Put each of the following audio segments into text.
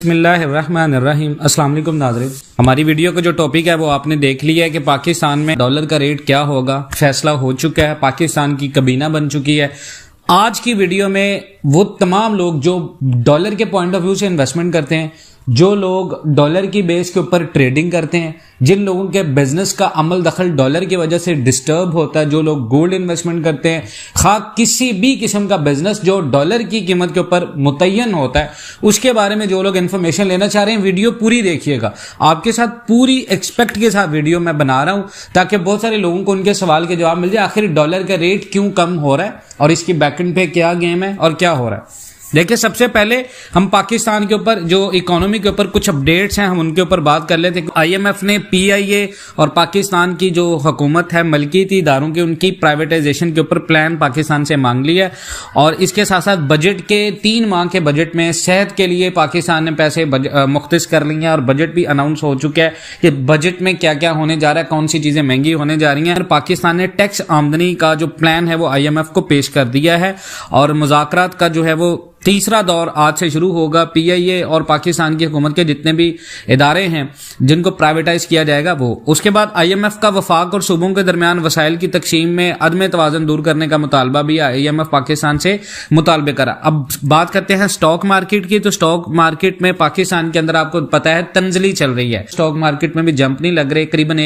बिस्मिल्लाहिर्रहमानिर्रहीम। अस्सलाम वालेकुम नाज़रीन, हमारी वीडियो का जो टॉपिक है वो आपने देख लिया है कि पाकिस्तान में डॉलर का रेट क्या होगा। फैसला हो चुका है, पाकिस्तान की काबीना बन चुकी है। आज की वीडियो में वो तमाम लोग जो डॉलर के पॉइंट ऑफ व्यू से इन्वेस्टमेंट करते हैं, जो लोग डॉलर की बेस के ऊपर ट्रेडिंग करते हैं, जिन लोगों के बिजनेस का अमल दखल डॉलर की वजह से डिस्टर्ब होता है, जो लोग गोल्ड इन्वेस्टमेंट करते हैं, खा किसी भी किस्म का बिजनेस जो डॉलर की कीमत के ऊपर मुतय्यन होता है, उसके बारे में जो लोग इन्फॉर्मेशन लेना चाह रहे हैं, वीडियो पूरी देखिएगा। आपके साथ पूरी एक्सपेक्ट के साथ वीडियो मैं बना रहा हूं ताकि बहुत सारे लोगों को उनके सवाल के जवाब मिल जाए। आखिर डॉलर का रेट क्यों कम हो रहा है और इसकी बैकएंड पे क्या गेम है और क्या हो रहा है। देखिए, सबसे पहले हम पाकिस्तान के ऊपर जो इकोनॉमी के ऊपर कुछ अपडेट्स हैं हम उनके ऊपर बात कर लेते हैं। आईएमएफ ने पीआईए और पाकिस्तान की जो हुकूमत है मलकियती इदारों की, उनकी प्राइवेटाइजेशन के ऊपर प्लान पाकिस्तान से मांग लिया है। और इसके साथ साथ बजट के 3 माह के बजट में सेहत के लिए पाकिस्तान ने पैसे मुख्तस कर लिए हैं और बजट भी अनाउंस हो चुका है कि बजट में क्या क्या होने जा रहा है, कौन सी चीजें महंगी होने जा रही हैं। और पाकिस्तान ने टैक्स आमदनी का जो प्लान है वो आईएमएफ को पेश कर दिया है और मुज़ाकरात का जो है वो तीसरा दौर आज से शुरू होगा। पीआईए और पाकिस्तान की हुकूमत के जितने भी इदारे हैं जिनको प्राइवेटाइज किया जाएगा वो। उसके बाद आईएमएफ का वफाक और सूबों के दरमियान वसाइल की तकसीम में अदम तवाज़ुन दूर करने का मुतालबा भी आईएमएफ पाकिस्तान से मुतालबे करा। अब बात करते हैं स्टॉक मार्केट की। तो स्टॉक मार्केट में पाकिस्तान के अंदर आपको पता है तंजली चल रही है, स्टॉक मार्केट में भी जंप नहीं लग रहे। करीबन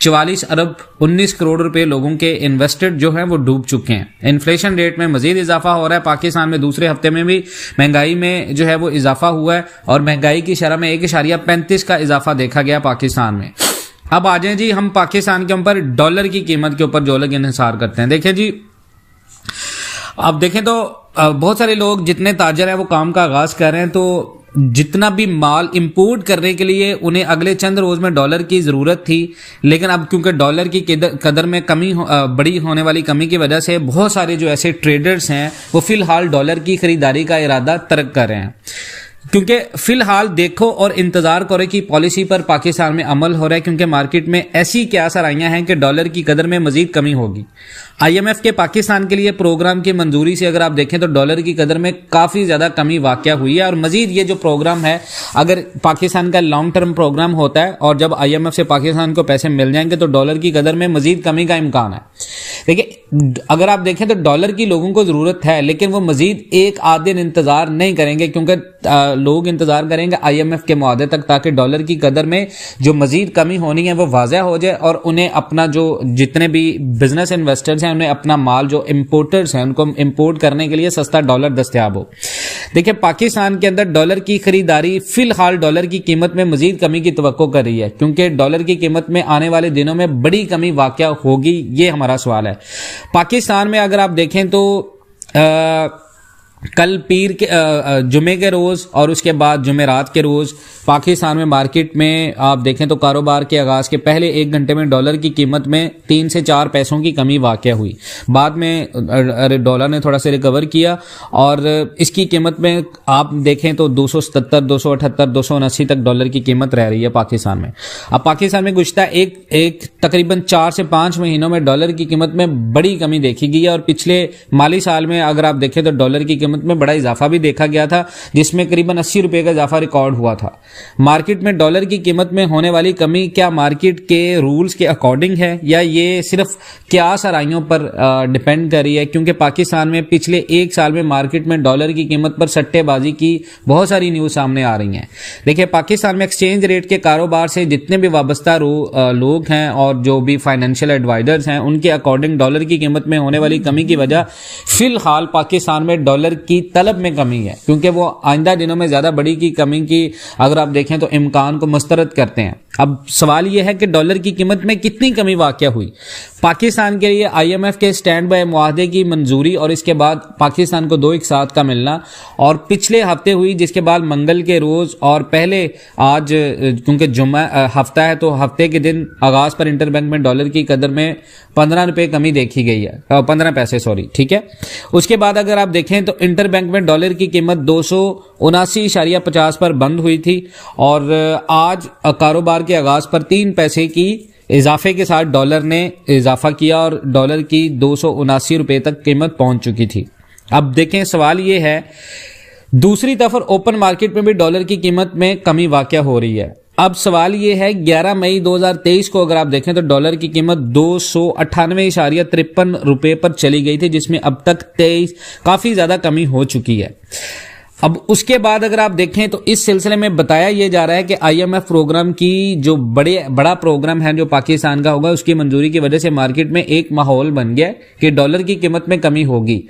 44 अरब 19 करोड़ रुपए लोगों के इन्वेस्टेड जो है वो डूब चुके हैं। इन्फ्लेशन रेट में मजीद इजाफा हो रहा है। पाकिस्तान में दूसरे हफ्ते में भी महंगाई में जो है वो इजाफा हुआ है और महंगाई की शरह में 1.35 का इजाफा देखा गया पाकिस्तान में। अब आ जाए जी हम पाकिस्तान के ऊपर डॉलर की कीमत के ऊपर जो लोग इन्हिसार करते हैं। देखिए जी, अब देखें तो बहुत सारे लोग जितने ताजर हैं वो काम का आगाज कर रहे हैं। तो जितना भी माल इंपोर्ट करने के लिए उन्हें अगले चंद रोज में डॉलर की जरूरत थी, लेकिन अब क्योंकि डॉलर की कदर में बड़ी होने वाली कमी की वजह से बहुत सारे जो ऐसे ट्रेडर्स हैं वो फिलहाल डॉलर की खरीदारी का इरादा तर्क कर रहे हैं। क्योंकि फिलहाल देखो और इंतजार करो की पॉलिसी पर पाकिस्तान में अमल हो रहा है, क्योंकि मार्केट में ऐसी क्या सरआइयां हैं कि डॉलर की कदर में मजीद कमी होगी। आईएमएफ के पाकिस्तान के लिए प्रोग्राम की मंजूरी से अगर आप देखें तो डॉलर की कदर में काफी ज्यादा कमी वाक़या हुई है। और मजीद ये जो प्रोग्राम है, अगर पाकिस्तान का लॉन्ग टर्म प्रोग्राम होता है और जब आईएमएफ से पाकिस्तान को पैसे मिल जाएंगे तो डॉलर की कदर में मजीद कमी का इम्कान है। देखिए, अगर आप देखें तो डॉलर की लोगों को जरूरत है, लेकिन वो मजीद एक आध दिन इंतजार नहीं करेंगे, क्योंकि लोग इंतजार करेंगे आईएमएफ के मुआहदे तक, ताकि डॉलर की कदर में जो मजीद कमी होनी है वो वाज़ह हो जाए और उन्हें अपना जो जितने भी बिजनेस इन्वेस्टर्स हैं उन्हें अपना माल, जो इंपोर्टर्स हैं उनको इंपोर्ट करने के लिए सस्ता डॉलर दस्तयाब हो। देखिए, पाकिस्तान के अंदर डॉलर की खरीदारी फिलहाल डॉलर की कीमत में मजीद कमी की तवक्को कर रही है, क्योंकि डॉलर की कीमत में आने वाले दिनों में बड़ी कमी वाक़या होगी, ये हमारा सवाल है। पाकिस्तान में अगर आप देखें तो कल पीर के जुमे के रोज और उसके बाद जुमेरात के रोज पाकिस्तान में मार्केट में आप देखें तो कारोबार के आगाज के पहले 1 घंटे में डॉलर की कीमत में 3 से 4 पैसों की कमी वाक़या हुई। बाद में डॉलर ने थोड़ा सा रिकवर किया और इसकी कीमत में आप देखें तो 277, 278, 279 तक डॉलर की कीमत रह रही है पाकिस्तान में। अब पाकिस्तान में गुज़श्ता एक तकरीबन 4 से 5 महीनों में डॉलर की कीमत में बड़ी कमी देखी गई है। और पिछले माली साल में अगर आप देखें तो डॉलर की कीमत में बड़ा इजाफा भी देखा गया था, जिसमें करीबन 80 रुपए का इजाफा रिकॉर्ड हुआ था। मार्केट में डॉलर की कीमत में होने वाली कमी क्या मार्केट के रूल्स के अकॉर्डिंग है या ये सिर्फ क्या सरआइयों पर डिपेंड कर रही है? क्योंकि पाकिस्तान में पिछले 1 साल में मार्केट में डॉलर की कीमत पर सट्टेबाजी की बहुत सारी न्यूज सामने आ रही हैं। देखिए, पाकिस्तान में एक्सचेंज रेट के कारोबार से जितने भी वाबस्ता लोग हैं और जो भी फाइनेंशियल एडवाइजर्स हैं, उनके अकॉर्डिंग डॉलर की कीमत में होने वाली कमी की वजह फिलहाल पाकिस्तान में डॉलर की तलब में कमी है, क्योंकि वो आइंदा दिनों में ज्यादा बड़ी की कमी की अगर आप देखें तो इम्कान को मुस्तरद करते हैं। अब सवाल यह है कि डॉलर की कीमत में कितनी कमी वाक़या हुई। पाकिस्तान के लिए आईएमएफ के स्टैंड बाय मुआहदे की मंजूरी और इसके बाद पाकिस्तान को 2 एक साथ का मिलना और पिछले हफ्ते हुई, जिसके बाद मंगल के रोज और पहले आज क्योंकि जुम्मा हफ्ता है तो हफ्ते के दिन आगाज पर इंटरबैंक में डॉलर की कदर में 15 रुपए कमी देखी गई है, 15 पैसे सॉरी, ठीक है। उसके बाद अगर आप देखें तो इंटरबैंक में डॉलर की कीमत 279.50 पर बंद हुई थी और आज कारोबार के आगाज पर 3 पैसे की इजाफे के साथ डॉलर ने इजाफा किया और डॉलर की 279 रुपए तक कीमत पहुंच चुकी थी। अब देखें, सवाल ये है दूसरी तरफ ओपन मार्केट में भी डॉलर की कीमत में कमी वाक़या हो रही है। अब सवाल ये है 11 मई 2023 को अगर आप देखें तो डॉलर की कीमत 298.53 रुपए पर चली गई थी, जिसमें अब तक 23 काफी ज्यादा कमी हो चुकी है। अब उसके बाद अगर आप देखें तो इस सिलसिले में बताया यह जा रहा है कि आईएमएफ प्रोग्राम की जो बड़ा प्रोग्राम है जो पाकिस्तान का होगा, उसकी मंजूरी की वजह से मार्केट में एक माहौल बन गया कि डॉलर की कीमत में कमी होगी।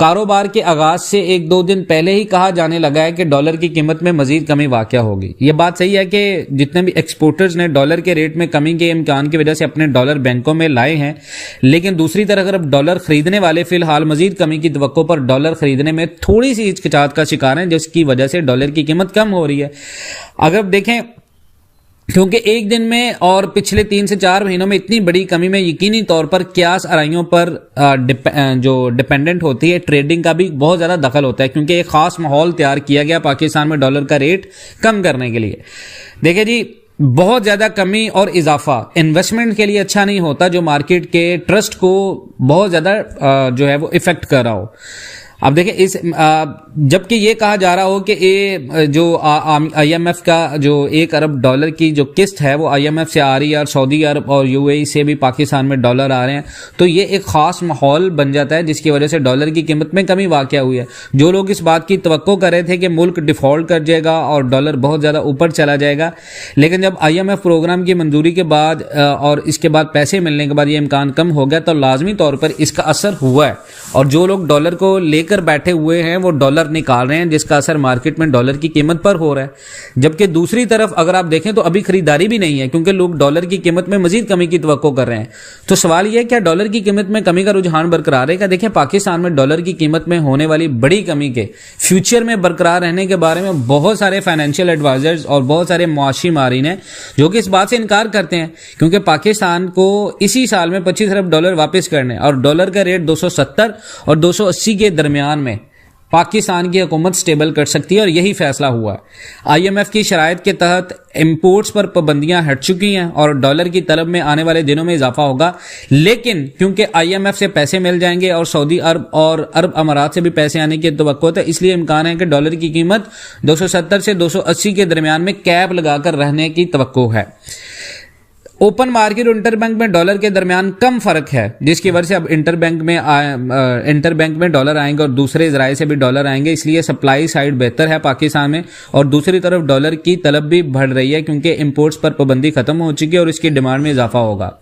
कारोबार के आगाज से 1-2 दिन पहले ही कहा जाने लगा है कि डॉलर की कीमत में मजीद कमी वाक़या होगी। यह बात सही है कि जितने भी एक्सपोर्टर्स ने डॉलर के रेट में कमी के इम्कान की वजह से अपने डॉलर बैंकों में लाए हैं, लेकिन दूसरी तरफ अगर डॉलर खरीदने वाले फिलहाल मजीद कमी की तवक्को पर डॉलर खरीदने में थोड़ी सी हिचकिचाहट का शिकार हैं, जिसकी वजह से डॉलर की कीमत कम हो रही है। अगर देखें, क्योंकि एक दिन में और पिछले 3 से 4 महीनों में इतनी बड़ी कमी में यकीनी तौर पर क्यास आराइयों पर जो डिपेंडेंट होती है ट्रेडिंग का भी बहुत ज्यादा दखल होता है, क्योंकि एक खास माहौल तैयार किया गया पाकिस्तान में डॉलर का रेट कम करने के लिए। देखिए जी, बहुत ज्यादा कमी और इजाफा इन्वेस्टमेंट के लिए अच्छा नहीं होता, जो मार्केट के ट्रस्ट को बहुत ज्यादा जो है वो इफेक्ट कर रहा हो। अब देखिए, इस जबकि ये कहा जा रहा हो कि ये जो आईएमएफ का जो $1 अरब की जो किस्त है वो आईएमएफ से आ रही है और सऊदी अरब और यूएई से भी पाकिस्तान में डॉलर आ रहे हैं, तो ये एक खास माहौल बन जाता है जिसकी वजह से डॉलर की कीमत में कमी वाक़या हुई है। जो लोग इस बात की तवक्को कर रहे थे कि मुल्क डिफॉल्ट कर जाएगा और डॉलर बहुत ज्यादा ऊपर चला जाएगा, लेकिन जब आईएमएफ प्रोग्राम की मंजूरी के बाद और इसके बाद पैसे मिलने के बाद ये इम्कान कम हो गया, तो लाजमी तौर पर इसका असर हुआ है। और जो लोग डॉलर को लेकर बैठे हुए हैं वो डॉलर निकाल रहे हैं, जिसका असर मार्केट में डॉलर की कीमत पर हो रहा है। जबकि दूसरी तरफ अगर आप देखें तो अभी खरीदारी भी नहीं है, क्योंकि लोग डॉलर की कीमत में मजीद कमी की तवक्को कर रहे हैं। तो सवाल यह है, क्या डॉलर की कीमत में कमी का रुझान बरकरार रहेगा? देखिए, पाकिस्तान में डॉलर की कीमत में होने वाली बड़ी कमी के फ्यूचर में बरकरार रहने के बारे में बहुत सारे फाइनेंशियल एडवाइजर्स और बहुत सारे मुआशी माहिरीन हैं जो कि इस बात से इनकार करते हैं, क्योंकि पाकिस्तान को इसी साल में $25 अरब वापस करने और डॉलर का रेट 270 और 280 के दरमियान में पाकिस्तान की हुकूमत स्टेबल कर सकती है, और यही फैसला हुआ है। आईएमएफ की शराइत के तहत इंपोर्ट्स पर पाबंदियां हट चुकी हैं और डॉलर की तलब में आने वाले दिनों में इजाफा होगा, लेकिन क्योंकि आईएमएफ से पैसे मिल जाएंगे और सऊदी अरब और अरब अमारात से भी पैसे आने की तवक्को है, इसलिए इम्कान है कि डॉलर की कीमत 270 से 280 के दरमियान में कैप लगाकर रहने की तवक्को है। ओपन मार्केट और इंटरबैंक में डॉलर के दरमियान कम फर्क है, जिसकी वजह से अब इंटरबैंक में डॉलर आएंगे और दूसरे जराए से भी डॉलर आएंगे, इसलिए सप्लाई साइड बेहतर है पाकिस्तान में। और दूसरी तरफ डॉलर की तलब भी बढ़ रही है, क्योंकि इंपोर्ट्स पर पाबंदी खत्म हो चुकी है और इसकी डिमांड में इजाफा होगा,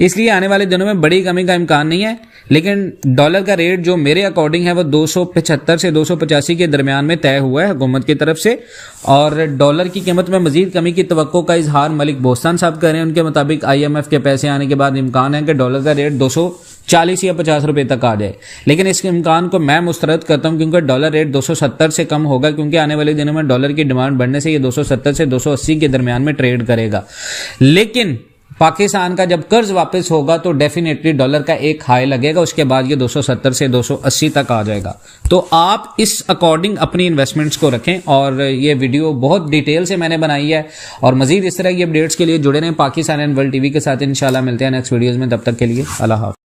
इसलिए आने वाले दिनों में बड़ी कमी का इम्कान नहीं है। लेकिन डॉलर का रेट जो मेरे अकॉर्डिंग है वो 275 से 285 के दरमियान में तय हुआ है हुकूमत की तरफ से, और डॉलर की कीमत में मजीद कमी की तवक्को का इजहार मलिक बोस्तान साहब कर रहे हैं। उनके मुताबिक आईएमएफ के पैसे आने के बाद इम्कान है कि डॉलर का रेट 240 या 50 रुपए तक आ जाए, लेकिन इस इम्कान को मैं मुस्तरद करता हूं, क्योंकि डॉलर रेट 270 से कम होगा, क्योंकि आने वाले दिनों में डॉलर की डिमांड बढ़ने से ये 270 से 280 के दरमियान में ट्रेड करेगा। लेकिन पाकिस्तान का जब कर्ज वापस होगा तो डेफिनेटली डॉलर का एक हाई लगेगा, उसके बाद ये 270 से 280 तक आ जाएगा। तो आप इस अकॉर्डिंग अपनी इन्वेस्टमेंट्स को रखें, और ये वीडियो बहुत डिटेल से मैंने बनाई है, और मजीद इस तरह की अपडेट्स के लिए जुड़े रहें पाकिस्तान एंड वर्ल्ड टीवी के साथ। इंशाल्लाह मिलते हैं नेक्स्ट वीडियोस में, तब तक के लिए अल्लाह हाफ़िज़।